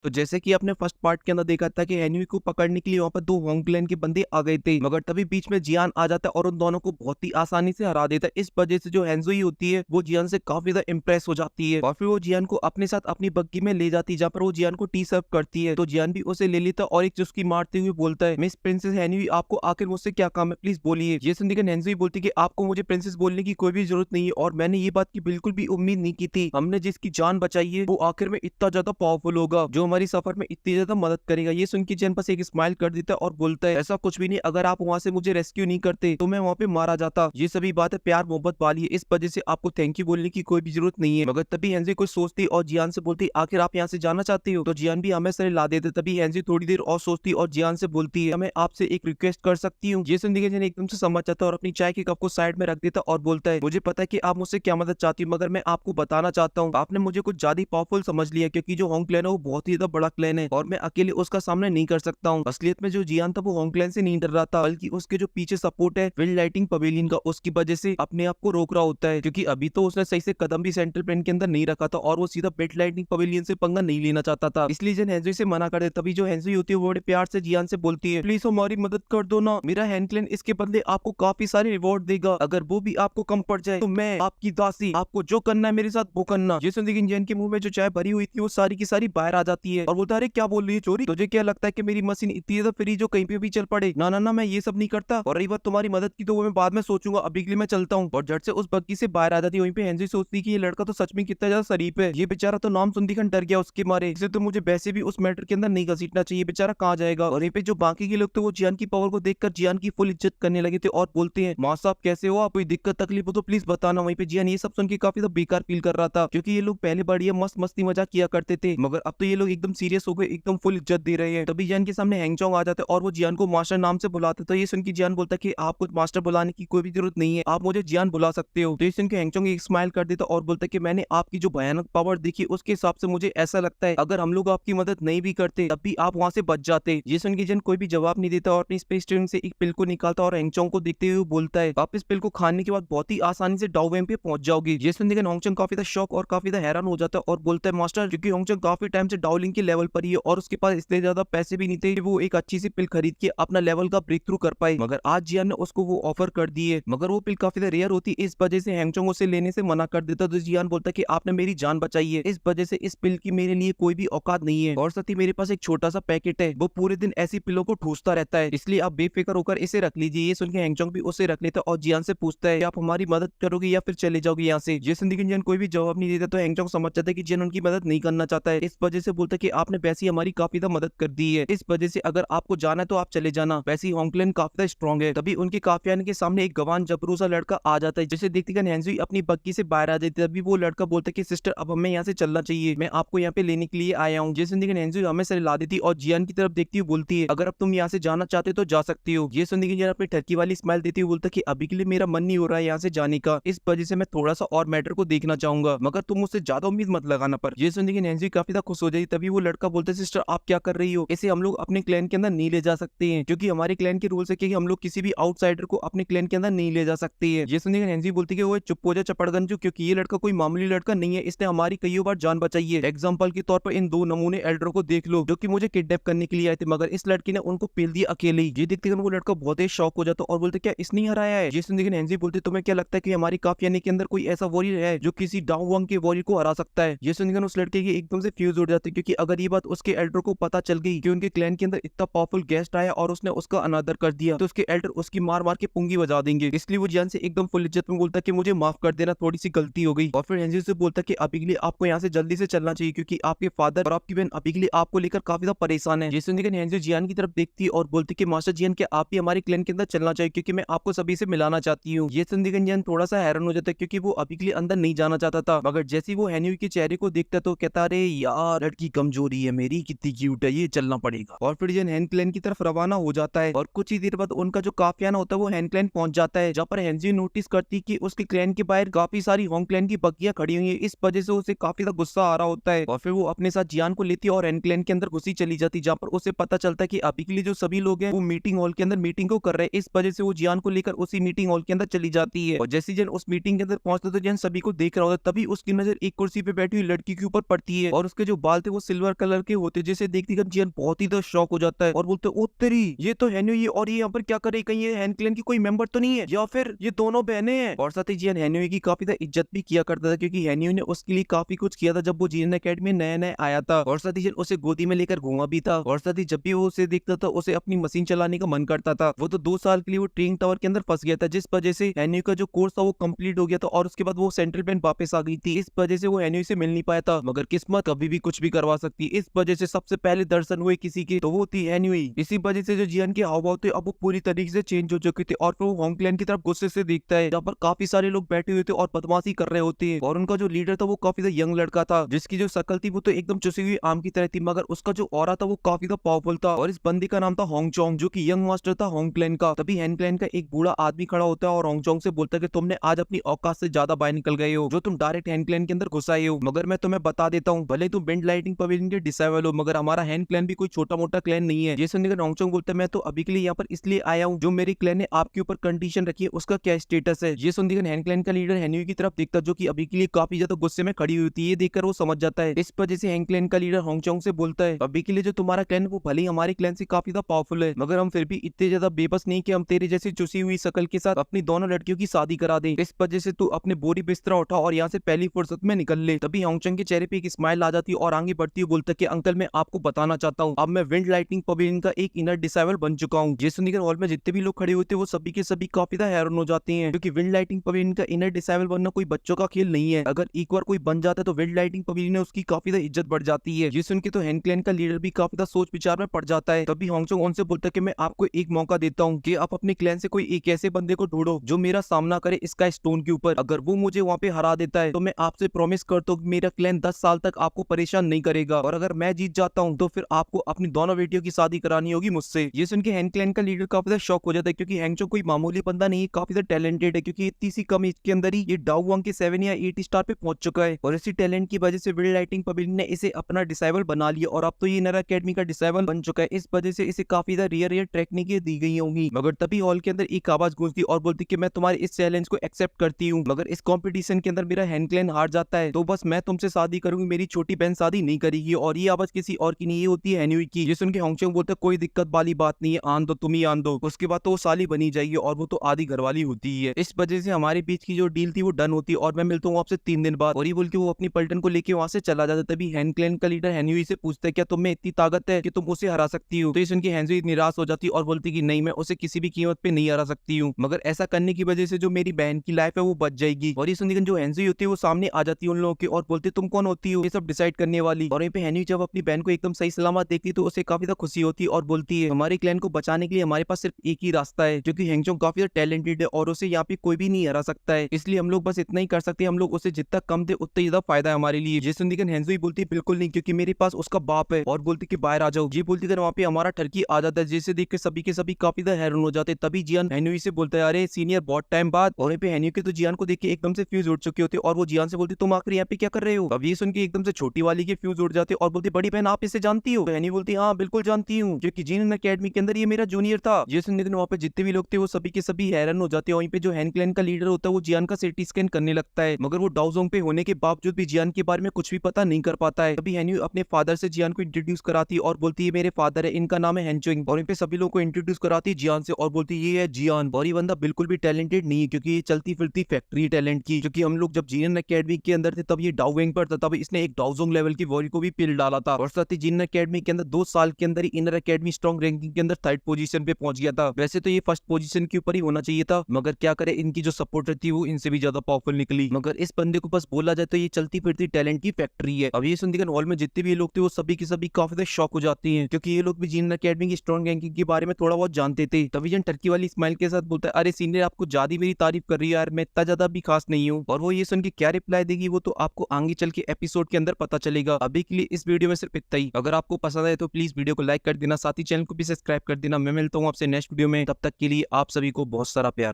तो जैसे कि आपने फर्स्ट पार्ट के अंदर देखा था कि हेनरी को पकड़ने के लिए वहां पर दो होंग क्लैन के बंदे आ गए थे, मगर तभी बीच में जियान आ जाता है और उन दोनों को बहुत ही आसानी से हरा देता है। इस वजह से जो हेंजुई होती है वो जियान से काफी ज्यादा इंप्रेस हो जाती है और फिर वो जियान को अपने साथ अपनी बग्गी में ले जाती है, जहाँ पर वो जियान को टी सर्व करती है। तो जियान भी उसे ले लेता है और एक उसकी मारते हुए बोलता है, मिस प्रिंसेस हेनरी, आपको आखिर मुझसे क्या काम है, प्लीज बोलिए। ये सुनकर हेंजुई बोलती है कि आपको मुझे प्रिंसेस बोलने की कोई भी जरूरत नहीं है और मैंने ये बात की बिल्कुल भी उम्मीद नहीं की थी। हमने जिसकी जान बचाई है वो आखिर में इतना ज्यादा पावरफुल होगा जो हमारी सफर में इतनी ज्यादा मदद करेगा। ये सुन के जैन बस एक स्माइल कर देता है और बोलता है, ऐसा कुछ भी नहीं, अगर आप वहाँ से मुझे रेस्क्यू नहीं करते तो मैं वहाँ पे मारा जाता। ये सभी बातें प्यार मोहब्बत वाली है, इस वजह से आपको थैंक यू बोलने की कोई भी जरूरत नहीं है। मगर तभी हेंजी कुछ सोचती और जियान से बोलती, आखिर आप यहाँ से जाना चाहती हो? तो जियान भी हमें सर ला देते। तभी हेंजी थोड़ी देर और सोचती और जियान से बोलती है, मैं आपसे एक रिक्वेस्ट कर सकती हूँ? ये सुन के जैन एकदम से समझ जाता है और अपनी चाय के कप को साइड में रख देता और बोलता है, मुझे पता है कि आप मुझसे क्या मदद चाहती हो, मगर मैं आपको बताना चाहता हूँ आपने मुझे कुछ ज्यादा पावरफुल समझ लिया, क्योंकि जो होंग क्लैन है वो बहुत ही ज्यादा बड़ा क्लैन है और मैं अकेले उसका सामना नहीं कर सकता हूँ। असलियत में जो जियान था वो होंग क्लैन से नहीं डर रहा था, बल्कि उसके जो पीछे सपोर्ट है विंड लाइटिंग पवेलियन का, उसकी वजह से अपने आप को रोक रहा होता है, क्योंकि अभी तो उसने सही से कदम भी सेंट्रल प्लेन के अंदर नहीं रखा था और वो सीधा विंड लाइटिंग पवेलियन से पंगा नहीं लेना चाहता था। इसलिए जन हेंजुई से मना कर दे। तभी जो हेंजुई होती है वो बड़े प्यार से जियान से बोलती है, प्लीज हमारी मदद कर दो ना, मेरा हैंड क्लैन इसके बदले आपको काफी सारे रिवॉर्ड देगा, अगर वो भी आपको कम पड़ जाए तो मैं आपकी दासी, आपको जो करना है मेरे साथ वो करना। ये सुन के जैन के मुंह में जो चाय भरी हुई थी वो सारी की सारी बाहर आ जाती है और बोलता है, अरे क्या बोल रही है चोरी, तुझे क्या लगता है कि मेरी मशीन इतनी ज्यादा फ्री जो कहीं पे भी चल पड़े? ना ना ना, मैं ये सब नहीं करता, और रही बात तुम्हारी मदद की तो वो मैं बाद में सोचूंगा, अभी के लिए मैं चलता हूँ। और झट से उस बग्गी से बाहर आ जाती है। वहीं पे हेंजी सोचती है कि ये लड़का तो सच में कितना ज्यादा शरीफ है, ये बेचारा तो नाम सुनती खन डर गया उसके मारे, इसे तो मुझे वैसे भी उस मैटर के अंदर नहीं घसीटना चाहिए, बेचारा कहाँ जाएगा। और यहीं पे जो बाकी के लोग थे वो जियान की पावर को देखकर जियान की फुल इज्जत करने लगे थे और बोलते हैं, माँ साहब कैसे हो आप, कोई दिक्कत तकलीफ हो तो प्लीज बताना। वहीं पे जियान ये सब सुन के काफी ज्यादा बेकार फील कर रहा था, क्योंकि ये लोग पहले बढ़िया मस्त मस्ती मजाक किया करते थे, मगर अब तो ये लोग एकदम सीरियस हो गए, एकदम फुल इज्जत दे रहे हैं। तभी जियान के सामने हैंगचोंग आ जाते हैं और वो जियान को मास्टर नाम से बुलाते। तो ये सुन के जियान बोलता है कि आपको मास्टर बुलाने की कोई भी जरूरत नहीं है, आप मुझे जियान बुला सकते हो। तो ये सुन के हैंगचोंग एक स्माइल कर देता और बोलता है कि मैंने आपकी जो भयानक पावर देखी उसके हिसाब से मुझे ऐसा लगता है अगर हम लोग आपकी मदद नहीं भी करते तब भी आप वहां से बच जाते। ये सुन के जियान कोई भी जवाब नहीं देता और अपनी स्पेस स्टेशन से एक पिल को निकालता और हैंगचोंग को देखते हुए बोलता है, आप इस पिल को खाने के बाद बहुत ही आसानी से डाउवेम पे पहुंच जाओगे। ये सुनने के होंगचोंग काफी ज्यादा शॉक और काफी ज्यादा हैरान हो जाता है और बोलता है, मास्टर, क्योंकि होंगचोंग काफी टाइम से डाउलिंग के लेवल पर ही है और उसके पास इतने ज्यादा पैसे भी नहीं थे कि वो एक अच्छी सी पिल खरीद के अपना लेवल का ब्रेक थ्रू कर पाए, मगर आज जियान ने उसको वो ऑफर कर दी है, मगर वो पिल काफी ज्यादा रेयर होती है, इस वजह से हैंगचोंग उसे लेने से मना कर देता। तो जियान बोलता है कि आपने मेरी जान बचाई है, इस वजह से इस पिल की मेरे लिए कोई भी औकात नहीं है, और साथ ही मेरे पास एक छोटा सा पैकेट है, वो पूरे दिन ऐसी पिलों को ठूसता रहता है, इसलिए आप बेफिक्र होकर इसे रख लीजिए। ये सुन के हैंगचोंग भी उसे रख लेता और जियान से पूछता है, आप हमारी मदद करोगे या फिर चले जाओगे यहाँ से? ये सुन के जियान कोई भी जवाब नहीं देता। तो हैंगचोंग समझ जाता है कि जियान उनकी मदद नहीं करना चाहता है, इस वजह से बोलता है कि आपने वैसे ही हमारी काफी ज्यादा मदद कर दी है, इस वजह से अगर आपको जाना है तो आप चले जाना, वैसे ही होंग क्लैन काफी स्ट्रॉन्ग है। तभी उनके काफिया के सामने एक गवान जबरू सा लड़का आ जाता है, जिसे देखते ही हैंजी अपनी बग्गी से बाहर आ जाती है। तभी वो लड़का बोलता है कि सिस्टर, अब हमें यहाँ से चलना चाहिए, मैं आपको यहाँ पे लेने के लिए आया हूँ। जिस सुनकर हैंजी हमें से ला देती और जियान की तरफ देखती हुई बोलती है, अगर अब तुम यहाँ से जाना चाहते हो तो जा सकती हो। ये सुनकर जियान अपनी ठरकी वाली स्माइल देती हुई बोलता है कि अभी के लिए मेरा मन नहीं हो रहा है यहाँ से जाने का, इस वजह से मैं थोड़ा सा और मैटर को देखना चाहूंगा, मगर तुम मुझसे ज्यादा उम्मीद मत लगाना। पर ये सुनकर हैंजी काफी ज्यादा खुश हो जाती। तभी वो लड़का बोलता है, सिस्टर आप क्या कर रही हो, इसे हम लोग अपने क्लैन के अंदर नहीं ले जा सकते हैं, क्योंकि हमारे क्लैन के रूल्स है कि हम लोग किसी भी आउटसाइडर को अपने क्लैन के अंदर नहीं ले जा सकते हैं। ये सुनकर हैंजी बोलती है कि वो चुप हो जा चपड़गंजू, क्योंकि ये लड़का कोई मामूली लड़का नहीं है, इसने हमारी कई बार जान बचाई है। एग्जाम्पल के तौर पर इन दो नमूने एल्डरों को देख लो जो कि मुझे किडनैप करने के लिए आए थे, मगर इस लड़की ने उनको पेल दिया अकेले ही। ये देखते ही वो लड़का बहुत ही शौक हो जाता और बोलते, क्या इसने हराया है? ये सुनकर हैंजी बोलते, तुम्हें क्या लगता है कि हमारी काफियाने के अंदर कोई ऐसा वॉरियर है जो किसी डाउ वांग के वॉरियर को हरा सकता है? ये सुनकर उस लड़के की एकदम से फ्यूज उड़ जाती है, क्योंकि अगर ये बात उसके एल्डर को पता चल गई कि उनके क्लैन के अंदर इतना पावरफुल गेस्ट आया और उसने उसका अनादर कर दिया, तो उसके एल्डर उसकी मार मार के पुंगी बजा देंगे। इसलिए वो जियान से एकदम फुल इज्जत में बोलता है कि मुझे माफ कर देना, थोड़ी सी गलती हो गई। और फिर हैंजी से बोलता है कि अभी के लिए आपको यहाँ से जल्दी से चलना चाहिए, क्योंकि आपके फादर और आपकी बहन अभी के लिए आपको लेकर काफी ज्यादा परेशान है। ये सुनकर हैंजी जियान की तरफ देखती है और बोलती कि मास्टर जियान, क्या आप भी हमारे क्लैन के अंदर चलना चाहिए, क्योंकि मैं आपको सभी से मिलाना चाहती हूँ। ये सुनकर जियान थोड़ा सा हैरान हो जाता है, क्योंकि वो अभी के लिए अंदर नहीं जाना चाहता था, मगर जैसे ही वो हेन्यू के चेहरे को देखता तो कहता, अरे यार लड़की कमजोरी है मेरी, कितनी क्यूट है, ये चलना पड़ेगा। और फिर जियान हैन क्लैन की तरफ रवाना हो जाता है और कुछ ही देर बाद उनका जो काफियाना होता है वो हैन क्लैन पहुंच जाता है, जहाँ पर हैंजी नोटिस करती कि उसके क्लैन के बाहर काफी सारी होंग क्लैन की बग्गियां खड़ी हुई है। इस वजह से उसे काफी ज्यादा गुस्सा आ रहा होता है और फिर वो अपने साथ जियान को लेती है और हैन क्लैन के अंदर घुसी चली जाती, जहाँ पर उसे पता चलता है कि अभी के लिए जो सभी लोग हैं वो मीटिंग हॉल के अंदर मीटिंग को कर रहे हैं। इस वजह से वो जियान को लेकर उसी मीटिंग हॉल के अंदर चली जाती है और जैसे जियान उस मीटिंग के अंदर पहुंचता तो जियान सभी को देख रहा होता है। तभी उसकी नजर एक कुर्सी पे बैठी हुई लड़की के ऊपर पड़ती है और उसके जो बाल थे वो सिल्वर कलर के होते, जिसे देखते ही जियान बहुत ही ज्यादा शॉक हो जाता है और बोलते हैं, ओ तेरी, ये तो हेन्यू और ये यहाँ पर क्या करे, कहीं ये हैन क्लैन की कोई मेंबर तो नहीं है, या फिर ये दोनों बहनें हैं। और साथ ही जियान हेन्यू की काफी ज्यादा इज्जत भी किया करता था, क्योंकि हेन्यू ने उसके लिए काफी कुछ किया था जब वो जियान एकेडमी नया नया आया था। और साथ ही जियान उसे गोदी में लेकर घूमा भी था। और साथ ही जब भी वो उसे देखता था उसे अपनी मशीन चलाने का मन करता था। वो तो 2 साल के लिए वो ट्रेनिंग टावर के अंदर फंस गया था, जिस वजह से हेन्यू का जो कोर्स था वो कंप्लीट हो गया था और उसके बाद वो सेंट्रल बैंक वापस आ गई थी। इस वजह से वो हेन्यू से मिल नहीं पाया था, मगर किस्मत कभी भी कुछ भी करवा सकती है। इस वजह से सबसे पहले दर्शन हुए किसी के, तो वो थी हेन्यू। इसी वजह से जो जियान के हाव भाव थे अब वो पूरी तरीके से चेंज हो चुके थे और फिर वो होंग क्लैन की तरफ गुस्से से देखता है, जहाँ पर काफी सारे लोग बैठे हुए थे और बदमाशी कर रहे होते हैं। और उनका जो लीडर था वो काफी ज्यादा यंग लड़का था, जिसकी जो शक्ल थी वो तो एकदम चुसी हुई आम की तरह थी, मगर उसका जो ऑरा था वो काफी ज्यादा पावरफुल था। और इस बंदी का नाम था होंग चोंग, जो कि यंग मास्टर था होंग क्लैन का। तभी हैन क्लैन का एक बूढ़ा आदमी खड़ा होता है और होंग चोंग से बोलता है कि तुमने आज अपनी औकात से ज्यादा बाहर निकल गए हो, जो तुम डायरेक्ट हैन क्लैन के अंदर घुस आए हो। मगर मैं तुम्हें बता देता हूँ, भले तुम विंड लाइटिंग पवेलियन के डिसाइबल हो, मगर हमारा हैन क्लैन भी कोई छोटा मोटा क्लैन नहीं है। ये सुनकर होंग चोंग बोलता है, मैं तो अभी के लिए यहाँ पर इसलिए आया हूँ, जो मेरी क्लैन ने आपके ऊपर कंडीशन रखी है उसका क्या स्टेटस है। ये सुनकर हैन क्लैन का लीडर हेन्यू की तरफ देखता, जो कि अभी के लिए काफी ज्यादा गुस्से में खड़ी हुई थी। ये देखकर वो समझ जाता है। इस वजह से हैन क्लैन का लीडर होंग चोंग से बोलता है, अभी के लिए जो तुम्हारा क्लैन वो भले ही हमारे क्लैन से काफी ज्यादा पावरफुल है, मगर हम फिर भी इतने ज्यादा बेबस नहीं कि हम तेरे जैसी चुसी हुई शकल के साथ अपनी दोनों लड़कियों की शादी करा दे। इस वजह से तू अपने बोरी बिस्तरा उठा और यहाँ से पहली फुर्सत में निकल ले। तभी होंग चोंग के चेहरे पे एक स्माइल आ जाती है और आगे बढ़ती हुई बोलता है कि अंकल मैं आपको बताना चाहता हूँ, अब मैं विंड लाइटिंग पवेलियन का एक इनर डिसाइबल बन चुका हूँ। ये सुनकर हॉल में जितने भी लोग खड़े होते हैं वो सभी के सभी काफी ज्यादा हैरान हो जाते हैं, क्योंकि विंड लाइटिंग पवेलियन का इनर डिसाइबल बनना कोई बच्चों का खेल नहीं है। अगर एक बार कोई बन जाता है तो विंड लाइटिंग पवेलियन में उसकी काफी ज्यादा इज्जत बढ़ जाती है। ये सुन के तो हैन क्लैन का लीडर भी काफी ज्यादा सोच विचार में पड़ जाता है। तभी होंग चोंग उनसे बोलता है कि मैं आपको एक मौका देता हूँ कि आप अपने क्लैन से कोई एक ऐसे बंदे को ढूंढो जो मेरा सामना करे स्काई स्टोन के ऊपर। अगर वो मुझे वहाँ पे हरा देता है तो मैं आपसे प्रॉमिस करता हूँ मेरा क्लैन 10 साल तक आपको परेशान नहीं करेगा, और अगर मैं जीत जाता हूँ तो फिर आपको अपनी दोनों बेटियों की शादी करानी होगी मुझसे। ये सुन के हैन क्लैन का लीडर काफी ज्यादा शॉक हो जाता है, क्योंकि हैंग चोंग कोई मामूली बंदा नहीं है, काफी ज्यादा टैलेंटेड है, क्योंकि इतनी सी कम एज के अंदर ही ये डाउ वांग के 7 या 8 स्टार पे पहुंच चुका है। और इसी टैलेंट की वजह से विंड लाइटिंग पवेलियन ने इसे अपना डिसाइबल बना लिया और अब तो ये नर एकेडमी का डिसाइबल बन चुका है। इस वजह से इसे काफी ज्यादा रेयर टेक्निकें दी गई होंगी। मगर तभी हॉल के अंदर एक आवाज गूंजती और बोलती कि मैं तुम्हारे इस चैलेंज को एक्सेप्ट करती हूँ, मगर इस कंपटीशन के अंदर मेरा हैन क्लैन हार जाता है तो बस मैं तुमसे शादी करूंगी, मेरी छोटी बहन शादी नहीं करेगी। और ये आवाज किसी और की नहीं, ये होती है हेन्यू की। ये सुन के होंग चोंग बोलता है, कोई दिक्कत वाली बात नहीं है, आन दो, तुम ही आन दो। उसके बाद तो वो साली बनी जाएगी और वो तो आधी घरवाली होती है। इस वजह से हमारे बीच की जो डील थी वो डन होती है और मैं मिलता हूँ आपसे 3 दिन बाद। और ये बोल के वो अपनी पलटन को लेके वहां से चला जाता। तभी हैन क्लैन का लीडर हेन्यू से पूछता है, क्या तुम में इतनी ताकत है कि तुम उसे हरा सकती हो? तो ये सुन के हेन्यू निराश हो जाती और बोलती कि नहीं, मैं उसे किसी भी कीमत पे नहीं हरा सकती हूँ, मगर ऐसा करने की वजह से जो मेरी बहन की लाइफ है वो बच जाएगी। और ये सुनकर जो हेन्यू होती है वो सामने आ जाती है उन लोगों के और बोलती तुम कौन होती हो ये सब डिसाइड करने वाली। और यहाँ पे हेन्यू जब अपनी बहन को एकदम सही सलामत देखती है तो उसे काफी ज्यादा खुशी होती है और बोलती है, हमारे क्लैन को बचाने के लिए हमारे पास सिर्फ एक ही रास्ता है, क्योंकि हैंग चोंग काफी ज्यादा टैलेंटेड है और उसे यहाँ पे कोई भी नहीं हरा सकता है, इसलिए हम लोग बस इतना ही कर सकते हैं, हम लोग उसे जितना कम दे उतना ज्यादा फायदा है हमारे लिए। ये सुनकर हेन्यू बोलती है बिल्कुल नहीं, क्योंकि मेरे पास उसका बाप है, और बोलती कि बाहर आ जाओ। जी बोलती है वहाँ पे हमारा टर्की आ जाता है, जिसे देख के सभी के सभी काफी ज्यादा हैरान हो जाते। तभी जियान हेन्यू से बोलता है, अरे सीनियर बहुत टाइम बाद। और यहाँ पे हेन्यू के तो जियान को देख के एकदम से फ्यूज उड़ चुके होते और वो जियान से बोलती तुम आखिर यहाँ पे क्या कर रहे हो? अब ये सुन के एकदम से छोटी वाली के फ्यूज उड़ जाते और बोलती बड़ी बहन आप इसे जानती हो? तो हेन्यू बोलती हाँ बिल्कुल जानती हूँ, क्योंकि जिन एकेडमी के अंदर ये मेरा जूनियर था। ये सुनने के वहाँ पे जितने भी लोग थे वो सभी के सभी हैरान हो जाते हैं। वहीं पे जो हैन क्लैन का लीडर होता है वो जियान का सिटी स्कैन करने लगता है, मगर वो डाउजोंग पे होने के बावजूद भी जियान के बारे में कुछ भी पता नहीं कर पाता है। तभी हेन्यू अपने फादर से जियान को इंट्रोड्यूस कराती है और बोलती है मेरे फादर है, इनका नाम है हैन चोंग। और यहाँ पे सभी लोगों को इंट्रोड्यूस कराती है जियान से और बोलती है ये है जियान। और ये बंदा बिल्कुल भी टैलेंटेड नहीं है, क्योंकि ये चलती फिरती फैक्ट्री टैलेंट की, क्योंकि हम लोग जब जियन एकेडमी के अंदर थे तब ये डाउवेंग पर था, तब इसने एक डाउजोंग लेवल की वॉरी को भी पिल डाला था। और साथ ही जियन एकेडमी के अंदर 2 साल के अंदर ही इनर एकेडमी स्ट्रॉन्ग रैंकिंग के अंदर 3rd पोजीशन पे पहुंच गया था। वैसे तो ये 1st पोजीशन के ऊपर ही होना चाहिए था, मगर क्या करे इनकी जो सपोर्टर थी वो इनसे भी ज्यादा पावरफुल निकली। मगर इस बंदे को बस बोला जाए तो ये चलती फिरती टैलेंट की फैक्ट्री है। अब ये सुनकर हॉल में जितने भी लोग थे वो सभी के सभी काफी ज्यादा शॉक हो जाते हैं, क्योंकि ये लोग भी जियन एकेडमी की स्ट्रॉन्ग रैंकिंग के बारे में थोड़ा बहुत जानते थे। तभी जन टर्की वाली स्माइल के साथ बोलता है, अरे सीनियर आपको ज्यादा मेरी तारीफ कर रही है यार, मैं इतना ज्यादा भी खास नहीं हूँ। और वो ये सुन के क्या रिप्लाई देगी वो तो आपको आगे चल के एपिसोड के अंदर पता चलेगा। अभी के लिए इस वीडियो में सिर्फ इतना ही। अगर आपको पसंद आए तो प्लीज वीडियो को लाइक कर देना, साथ ही चैनल को भी सब्सक्राइब कर देना। मैं मिलता हूँ आपसे नेक्स्ट वीडियो में, तब तक के लिए आप सभी को बहुत सारा प्यार।